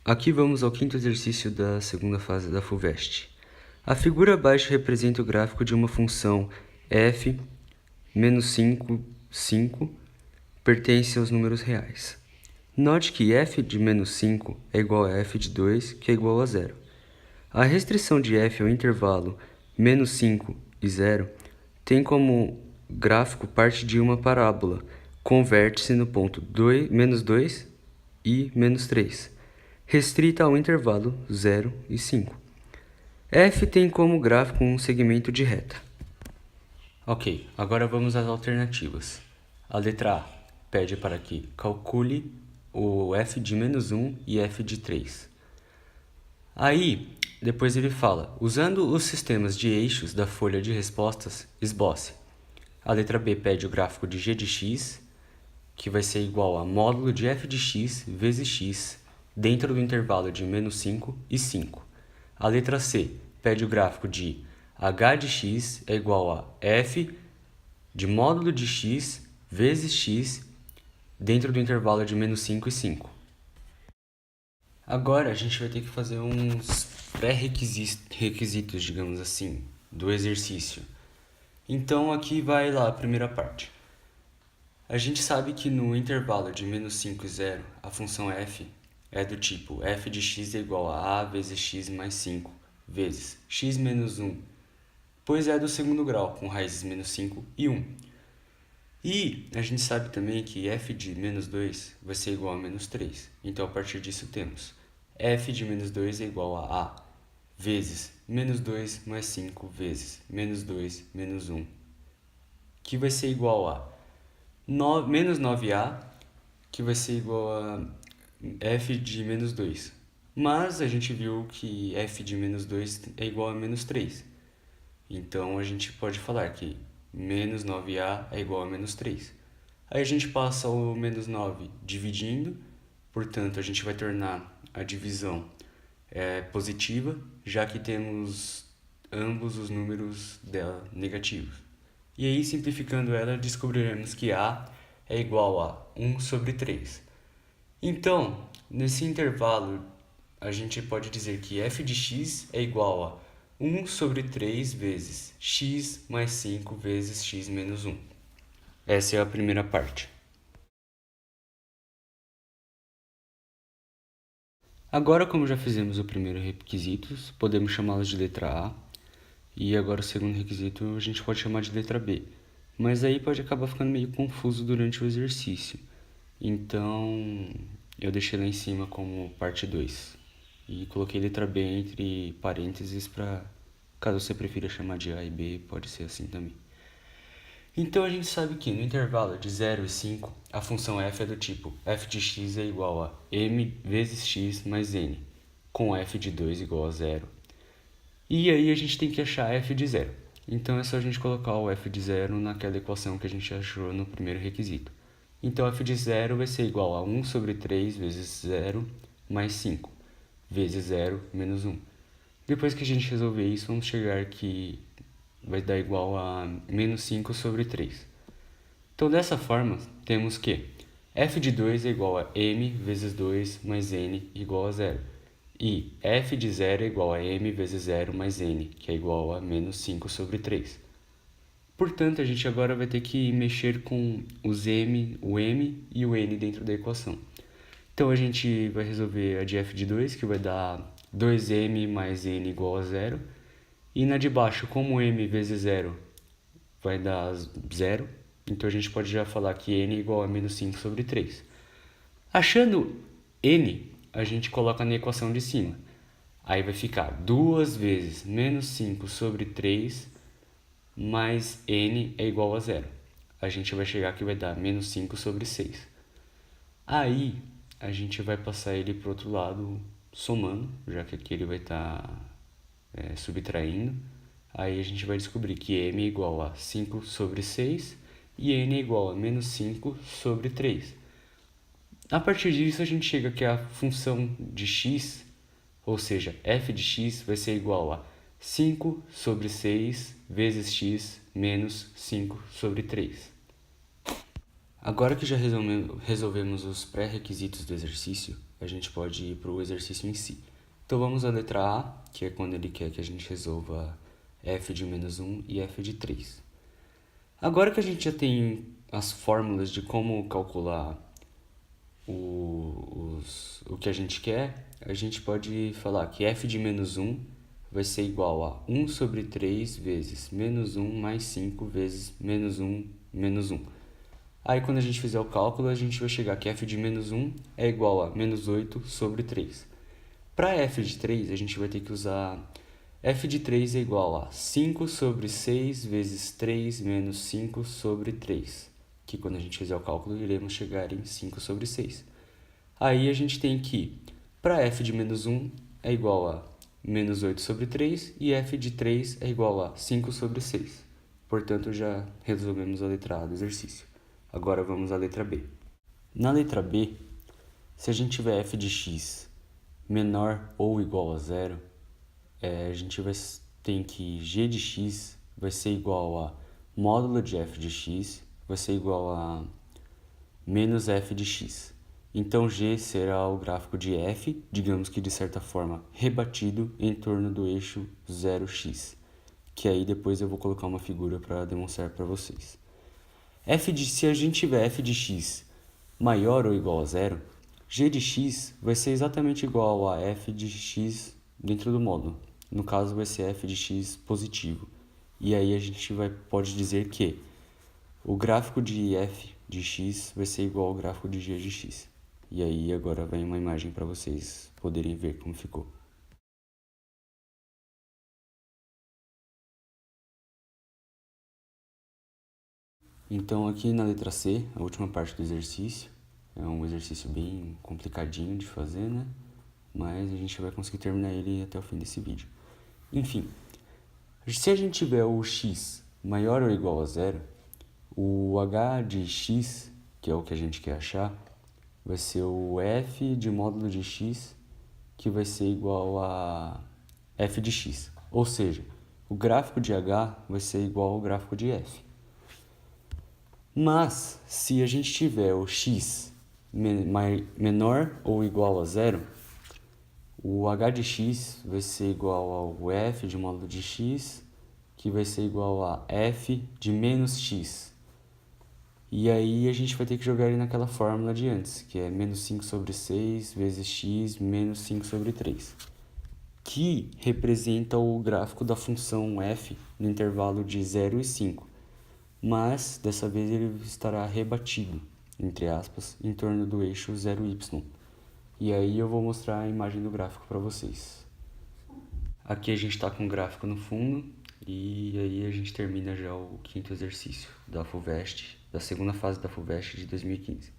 Aqui vamos ao quinto exercício da segunda fase da FUVEST. A figura abaixo representa o gráfico de uma função f menos 5, 5, pertence aos números reais. Note que f de menos 5 é igual a f de 2, que é igual a 0. A restrição de f ao intervalo menos 5 e 0 tem como gráfico parte de uma parábola, com vértice no ponto menos 2 e menos 3, restrita ao intervalo 0 e 5. F tem como gráfico um segmento de reta. Ok, agora vamos às alternativas. A letra A pede para que calcule o f de menos 1 e f de 3. Aí, depois ele fala, usando os sistemas de eixos da folha de respostas, esboce. A letra B pede o gráfico de g de x, que vai ser igual a módulo de f de x vezes x, dentro do intervalo de menos 5 e 5. A letra C pede o gráfico de h de x é igual a f de módulo de x vezes x, dentro do intervalo de menos 5 e 5. Agora a gente vai ter que fazer uns pré-requisitos, digamos assim, do exercício. Então aqui vai lá a primeira parte. A gente sabe que no intervalo de menos 5 e 0, a função f é do tipo f de x é igual a vezes x mais 5 vezes x menos 1, pois é do segundo grau, com raízes menos 5 e 1. E a gente sabe também que f de menos 2 vai ser igual a menos 3. Então, a partir disso, temos f de menos 2 é igual a vezes menos 2 mais 5 vezes menos 2 menos 1, que vai ser igual a menos 9a, que vai ser igual a f de menos 2. Mas a gente viu que f de menos 2 é igual a menos 3. Então, a gente pode falar que menos 9a é igual a menos 3. Aí a gente passa o menos 9 dividindo, portanto, a gente vai tornar a divisão positiva, já que temos ambos os números dela negativos. E aí, simplificando ela, descobriremos que a é igual a 1 sobre 3. Então, nesse intervalo, a gente pode dizer que f de x é igual a 1 sobre 3 vezes x mais 5 vezes x menos 1. Essa é a primeira parte. Agora, como já fizemos o primeiro requisito, podemos chamá-los de letra A. E agora o segundo requisito a gente pode chamar de letra B. Mas aí pode acabar ficando meio confuso durante o exercício. Então, eu deixei lá em cima como parte 2. E coloquei letra B entre parênteses para, caso você prefira chamar de A e B, pode ser assim também. Então a gente sabe que no intervalo de 0 e 5, a função f é do tipo f de x é igual a m vezes x mais n, com f de 2 igual a 0. E aí a gente tem que achar f de 0. Então é só a gente colocar o f de 0 naquela equação que a gente achou no primeiro requisito. Então f de 0 vai ser igual a 1 sobre 3 vezes 0 mais 5, vezes 0 menos 1. Depois que a gente resolver isso, vamos chegar que vai dar igual a menos 5 sobre 3. Então, dessa forma, temos que f de 2 é igual a m vezes 2 mais n igual a 0. E f de 0 é igual a m vezes 0 mais n, que é igual a menos 5 sobre 3. Portanto, a gente agora vai ter que mexer com o m e o n dentro da equação. Então, a gente vai resolver a de f de 2, que vai dar 2m mais n igual a 0. E na de baixo, como m vezes 0 vai dar 0, então a gente pode já falar que n é igual a menos 5 sobre 3. Achando n, a gente coloca na equação de cima. Aí vai ficar 2 vezes menos 5 sobre 3 mais n é igual a 0. A gente vai chegar que vai dar menos 5 sobre 6. Aí a gente vai passar ele para o outro lado somando, já que aqui ele vai estar subtraindo. Aí a gente vai descobrir que m é igual a 5 sobre 6 e n é igual a menos 5 sobre 3. A partir disso, a gente chega que a função de x, ou seja, f de x, vai ser igual a 5 sobre 6 vezes x menos 5 sobre 3. Agora que já resolvemos os pré-requisitos do exercício, a a gente pode ir para o exercício em si. Então vamos à letra A, que é quando ele quer que a gente resolva f de menos 1 e f de 3. Agora que a gente já tem as fórmulas de como calcular o que a gente quer, a gente pode falar que f de menos 1 vai ser igual a 1 sobre 3 vezes menos 1 mais 5 vezes menos 1 menos 1. Aí quando a gente fizer o cálculo, a gente vai chegar que f de menos 1 é igual a menos 8 sobre 3. Para f de 3, a gente vai ter que usar f de 3 é igual a 5 sobre 6 vezes 3 menos 5 sobre 3, que quando a gente fizer o cálculo, iremos chegar em 5 sobre 6. Aí a gente tem que, para f de menos 1 é igual a menos 8 sobre 3 e f de 3 é igual a 5 sobre 6. Portanto, já resolvemos a letra A do exercício. Agora vamos à letra B. Na letra B, se a gente tiver f de x menor ou igual a zero, a gente tem que g de x vai ser igual a módulo de f de x vai ser igual a menos f de x. Então g será o gráfico de f, digamos que de certa forma rebatido em torno do eixo 0x, que aí depois eu vou colocar uma figura para demonstrar para vocês. Se a gente tiver f de x maior ou igual a zero, g de x vai ser exatamente igual a f de x dentro do módulo. No caso, vai ser f de x positivo. E aí a gente pode dizer que o gráfico de f de x vai ser igual ao gráfico de g de x. E aí agora vem uma imagem para vocês poderem ver como ficou. Então aqui na letra C, a última parte do exercício, é um exercício bem complicadinho de fazer, né? Mas a gente vai conseguir terminar ele até o fim desse vídeo. Enfim, se a gente tiver o x maior ou igual a zero, o h de x, que é o que a gente quer achar, vai ser o f de módulo de x, que vai ser igual a f de x. Ou seja, o gráfico de h vai ser igual ao gráfico de f. Mas, se a gente tiver o x menor ou igual a zero, o h de x vai ser igual ao f de módulo de x, que vai ser igual a f de menos x. E aí a gente vai ter que jogar ele naquela fórmula de antes, que é menos 5 sobre 6 vezes x menos 5 sobre 3, que representa o gráfico da função f no intervalo de 0 e 5. Mas dessa vez ele estará rebatido, entre aspas, em torno do eixo 0y. E aí eu vou mostrar a imagem do gráfico para vocês. Aqui a gente está com o gráfico no fundo e aí a gente termina já o quinto exercício da FUVEST, da segunda fase da FUVEST de 2015.